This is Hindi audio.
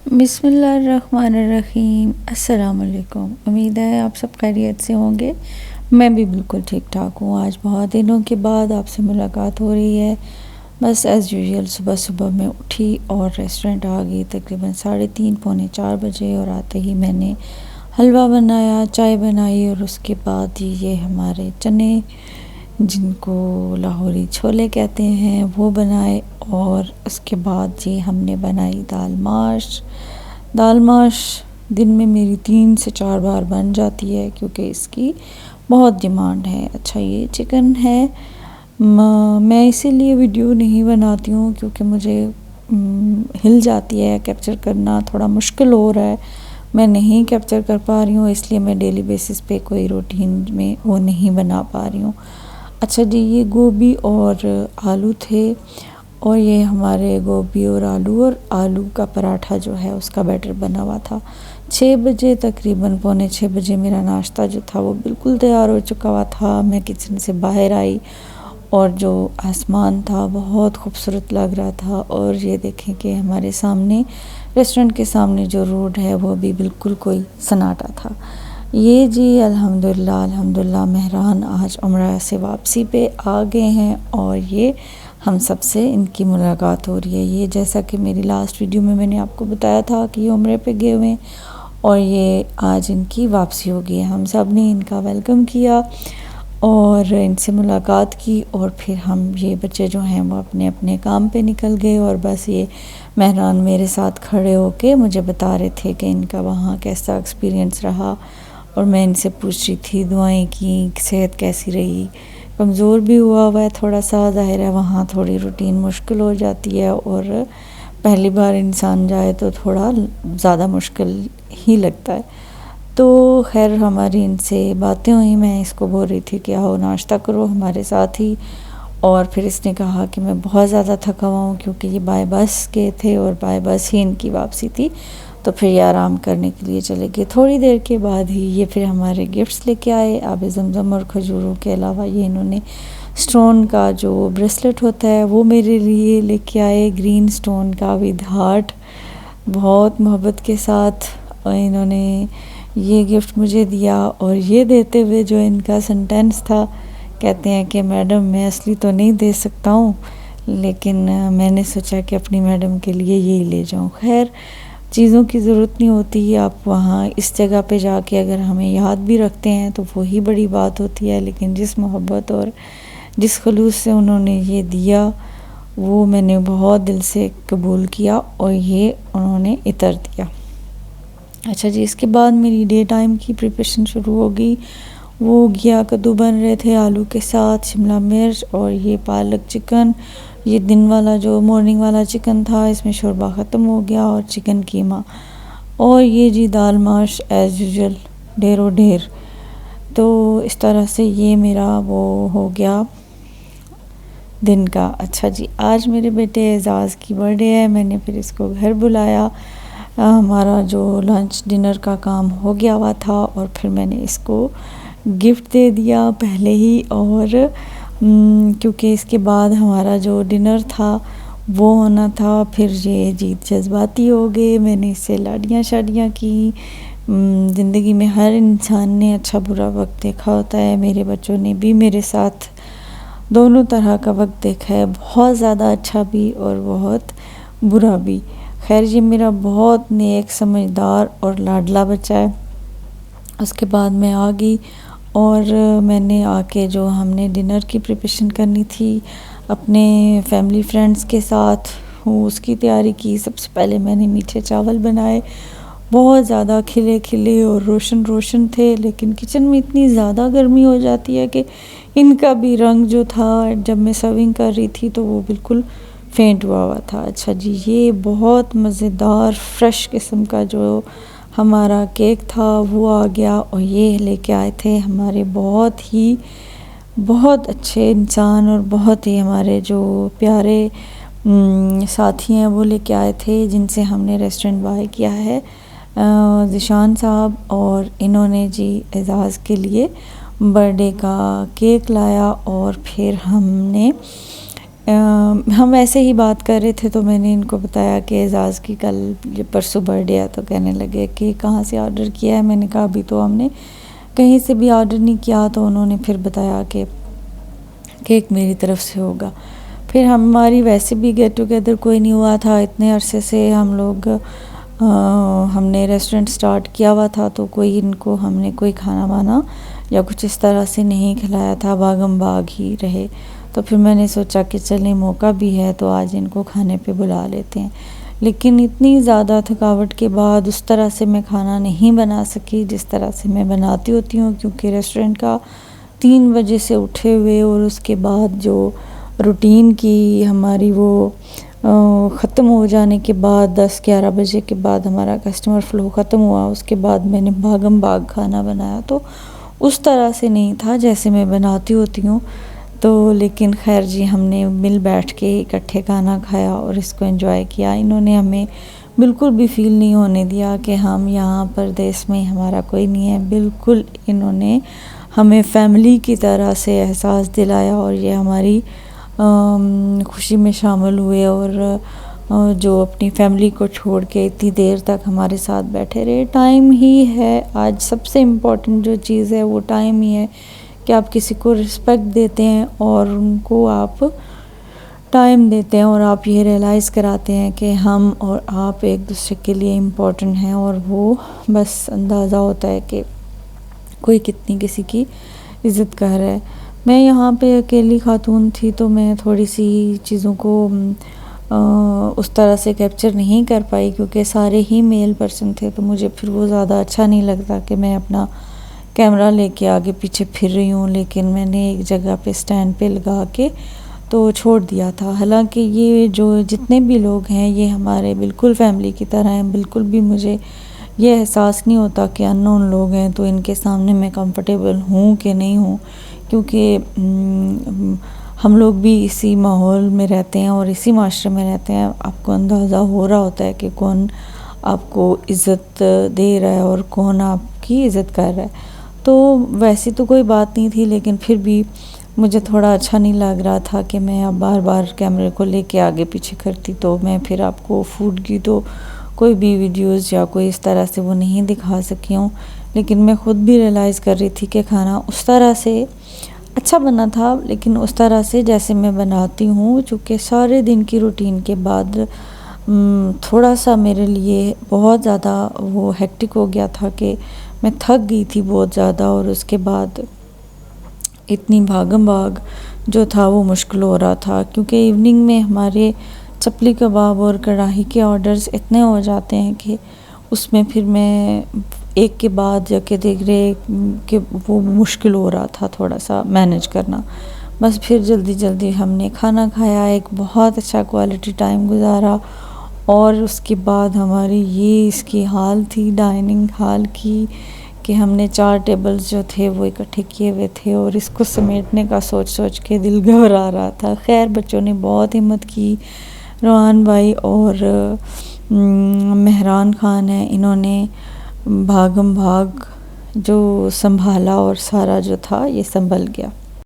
बिस्मिल्लाहिर्रहमानिर्रहीम। अस्सलाम वालेकुम। उम्मीद है आप सब खैरियत से होंगे। मैं भी बिल्कुल ठीक ठाक हूँ। आज बहुत दिनों के बाद आपसे मुलाकात हो रही है। बस एज़ यूजुअल सुबह सुबह मैं उठी और रेस्टोरेंट आ गई तकरीबन 3:30 पौने 4 बजे, और आते ही मैंने हलवा बनाया, चाय बनाई, और उसके बाद ये हमारे चने जिनको लाहौरी छोले कहते हैं वो बनाए। और उसके बाद जी हमने बनाई दाल माश दिन में मेरी 3 से 4 बार बन जाती है क्योंकि इसकी बहुत डिमांड है। अच्छा, ये चिकन है, मैं इसीलिए वीडियो नहीं बनाती हूँ क्योंकि मुझे हिल जाती है, कैप्चर करना थोड़ा मुश्किल हो रहा है, मैं नहीं कैप्चर कर पा रही हूँ, इसलिए मैं डेली बेसिस पे कोई रूटीन में वो नहीं बना पा रही हूँ। अच्छा जी, ये गोभी और आलू थे, और ये हमारे गोभी और आलू का पराठा जो है उसका बैटर बना हुआ था। 6 बजे तकरीबन पौने 6 बजे मेरा नाश्ता जो था वो बिल्कुल तैयार हो चुका हुआ था। मैं किचन से बाहर आई और जो आसमान था बहुत खूबसूरत लग रहा था, और ये देखें कि हमारे सामने रेस्टोरेंट के सामने जो रोड है वो भी बिल्कुल कोई सन्नाटा था। ये जी अल्हम्दुलिल्लाह मेहरान आज उम्रा से वापसी पे आ गए हैं, और ये हम सब से इनकी मुलाकात हो रही है। ये जैसा कि मेरी लास्ट वीडियो में मैंने आपको बताया था कि ये उम्रे पे गए हुए हैं, और ये आज इनकी वापसी हो गई है। हम सब ने इनका वेलकम किया और इनसे मुलाकात की, और फिर हम ये बच्चे जो हैं वो अपने अपने काम पे निकल गए, और बस ये मेहरान मेरे साथ खड़े होके मुझे बता रहे थे कि इनका वहाँ कैसा एक्सपीरियंस रहा, और मैं इनसे पूछ रही थी दुआएं की, सेहत कैसी रही। कमज़ोर भी हुआ है थोड़ा सा, ज़ाहिर है वहाँ थोड़ी रूटीन मुश्किल हो जाती है, और पहली बार इंसान जाए तो थोड़ा ज़्यादा मुश्किल ही लगता है। तो खैर हमारी इनसे बातें हुई, मैं इसको बोल रही थी कि आओ नाश्ता करो हमारे साथ ही, और फिर इसने कहा कि मैं बहुत ज़्यादा थका हुआ हूँ क्योंकि ये बाय बस गए थे और बाय बस ही इनकी वापसी थी, तो फिर ये आराम करने के लिए चले गए। थोड़ी देर के बाद ही ये फिर हमारे गिफ्ट्स लेके आए। आब ज़मज़म और खजूरों के अलावा ये इन्होंने स्टोन का जो ब्रेसलेट होता है वो मेरे लिए लेके आए, ग्रीन स्टोन का विद हार्ट, बहुत मोहब्बत के साथ इन्होंने ये गिफ्ट मुझे दिया। और ये देते हुए जो इनका सेंटेंस था, कहते हैं कि मैडम मैं असली तो नहीं दे सकता हूँ, लेकिन मैंने सोचा कि अपनी मैडम के लिए यही ले जाऊँ। खैर चीज़ों की ज़रूरत नहीं होती, आप वहाँ इस जगह पे जाके अगर हमें याद भी रखते हैं तो वही बड़ी बात होती है, लेकिन जिस मोहब्बत और जिस खलूस से उन्होंने ये दिया वो मैंने बहुत दिल से कबूल किया, और ये उन्होंने इतर दिया। अच्छा जी, इसके बाद मेरी डे टाइम की प्रिपरेशन शुरू हो गई। वो घिया कद्दू बन रहे थे आलू के साथ, शिमला मिर्च, और ये पालक चिकन। ये दिन वाला जो मॉर्निंग वाला चिकन था इसमें शोरबा ख़त्म हो गया, और चिकन कीमा, और ये जी दाल माश एज़ यूजुअल ढेरों ढेर। तो इस तरह से ये मेरा वो हो गया दिन का। अच्छा जी, आज मेरे बेटे एजाज़ की बर्थडे है, मैंने फिर इसको घर बुलाया। हमारा जो लंच डिनर का काम हो गया हुआ था, और फिर मैंने इसको गिफ्ट दे दिया पहले ही, और क्योंकि इसके बाद हमारा जो डिनर था वो होना था, फिर ये जीत जज्बाती हो गए। मैंने इससे लाड़ियाँ शाड़ियाँ की। ज़िंदगी में हर इंसान ने अच्छा बुरा वक्त देखा होता है, मेरे बच्चों ने भी मेरे साथ दोनों तरह का वक्त देखा है, बहुत ज़्यादा अच्छा भी और बहुत बुरा भी। खैर ये मेरा बहुत नेक, समझदार और लाडला बच्चा है। उसके बाद मैं आ गई, और मैंने आके जो हमने डिनर की प्रिपरेशन करनी थी अपने फैमिली फ्रेंड्स के साथ, वो उसकी तैयारी की। सबसे पहले मैंने मीठे चावल बनाए, बहुत ज़्यादा खिले खिले और रोशन रोशन थे, लेकिन किचन में इतनी ज़्यादा गर्मी हो जाती है कि इनका भी रंग जो था जब मैं सर्विंग कर रही थी तो वो बिल्कुल फेंट हुआ था। अच्छा जी, ये बहुत मज़ेदार फ्रेश किस्म का जो हमारा केक था वो आ गया, और ये लेके आए थे हमारे बहुत अच्छे इंसान और बहुत ही हमारे जो प्यारे साथी हैं वो लेके आए थे, जिनसे हमने रेस्टोरेंट बाय किया है, ज़िशान साहब। और इन्होंने जी एजाज़ के लिए बर्थडे का केक लाया, और फिर हमने हम ऐसे ही बात कर रहे थे तो मैंने इनको बताया कि एजाज़ की कल ये परसों बर्थडे है, तो कहने लगे कि कहाँ से ऑर्डर किया है। मैंने कहा अभी तो हमने कहीं से भी ऑर्डर नहीं किया। तो उन्होंने फिर बताया कि केक मेरी तरफ से होगा। फिर हमारी वैसे भी गेट टुगेदर कोई नहीं हुआ था इतने अरसे से। हम लोग हमने रेस्टोरेंट स्टार्ट किया हुआ था, तो कोई इनको हमने कोई खाना वाना या कुछ इस तरह से नहीं खिलाया था, भागम भाग ही रहे। तो फिर मैंने सोचा कि चलें मौका भी है तो आज इनको खाने पे बुला लेते हैं। लेकिन इतनी ज़्यादा थकावट के बाद उस तरह से मैं खाना नहीं बना सकी जिस तरह से मैं बनाती होती हूँ, क्योंकि रेस्टोरेंट का 3 बजे से उठे हुए और उसके बाद जो रूटीन की हमारी वो ख़त्म हो जाने के बाद 10-11 बजे के बाद हमारा कस्टमर फ्लो ख़त्म हुआ। उसके बाद मैंने भागम भाग खाना बनाया, तो उस तरह से नहीं था जैसे मैं बनाती होती हूँ। तो लेकिन खैर जी, हमने मिल बैठ के इकट्ठे खाना खाया और इसको एंजॉय किया। इन्होंने हमें बिल्कुल भी फील नहीं होने दिया कि हम यहाँ परदेश में हमारा कोई नहीं है। बिल्कुल इन्होंने हमें फैमिली की तरह से एहसास दिलाया और ये हमारी खुशी में शामिल हुए और जो अपनी फैमिली को छोड़ के इतनी देर तक हमारे साथ बैठे रहे। टाइम ही है आज सबसे इम्पोर्टेंट जो चीज़ है, वो टाइम ही है कि आप किसी को रिस्पेक्ट देते हैं और उनको आप टाइम देते हैं और आप ये रियलाइज़ कराते हैं कि हम और आप एक दूसरे के लिए इम्पोर्टेंट हैं। और वो बस अंदाज़ा होता है कि कोई कितनी किसी की इज़्ज़त कर रहा है। मैं यहाँ पे अकेली खातून थी तो मैं थोड़ी सी चीज़ों को उस तरह से कैप्चर नहीं कर पाई, क्योंकि सारे ही मेल पर्सन थे। तो मुझे फिर वो ज़्यादा अच्छा नहीं लगता कि मैं अपना कैमरा लेके आगे पीछे फिर रही हूँ। लेकिन मैंने एक जगह पे स्टैंड पे लगा के तो छोड़ दिया था। हालांकि ये जो जितने भी लोग हैं ये हमारे बिल्कुल फैमिली की तरह हैं। बिल्कुल भी मुझे ये एहसास नहीं होता कि अननोन लोग हैं तो इनके सामने मैं कंफर्टेबल हूँ कि नहीं हूँ, क्योंकि हम लोग भी इसी माहौल में रहते हैं और इसी माशरे में रहते हैं। आपको अंदाज़ा हो रहा होता है कि कौन आपको इज़्ज़त दे रहा है और कौन आपकी इज़्ज़त कर रहा है। तो वैसी तो कोई बात नहीं थी, लेकिन फिर भी मुझे थोड़ा अच्छा नहीं लग रहा था कि मैं अब बार बार कैमरे को लेके आगे पीछे करती। तो मैं फिर आपको फूड की तो कोई भी वीडियोस या कोई इस तरह से वो नहीं दिखा सकी हूँ। लेकिन मैं ख़ुद भी रियलाइज़ कर रही थी कि खाना उस तरह से अच्छा बना था, लेकिन उस तरह से जैसे मैं बनाती हूँ, चूँकि सारे दिन की रूटीन के बाद थोड़ा सा मेरे लिए बहुत ज़्यादा वो हेक्टिक हो गया था कि मैं थक गई थी बहुत ज़्यादा। और उसके बाद इतनी भागम भाग जो था वो मुश्किल हो रहा था, क्योंकि इवनिंग में हमारे चपली कबाब और कढ़ाई के ऑर्डर्स इतने हो जाते हैं कि उसमें फिर मैं एक के बाद जाके देख रहे कि वो मुश्किल हो रहा था थोड़ा सा मैनेज करना। बस फिर जल्दी जल्दी हमने खाना खाया, एक बहुत अच्छा क्वालिटी टाइम गुजारा। और उसके बाद हमारी ये इसकी हाल थी डाइनिंग हॉल की कि हमने 4 टेबल्स जो थे वो इकट्ठे किए हुए थे और इसको समेटने का सोच सोच के दिल घबरा रहा था। खैर बच्चों ने बहुत हिम्मत की। रोहान भाई और मेहरान खान है, इन्होंने भागम भाग जो संभाला और सारा जो था ये संभल गया।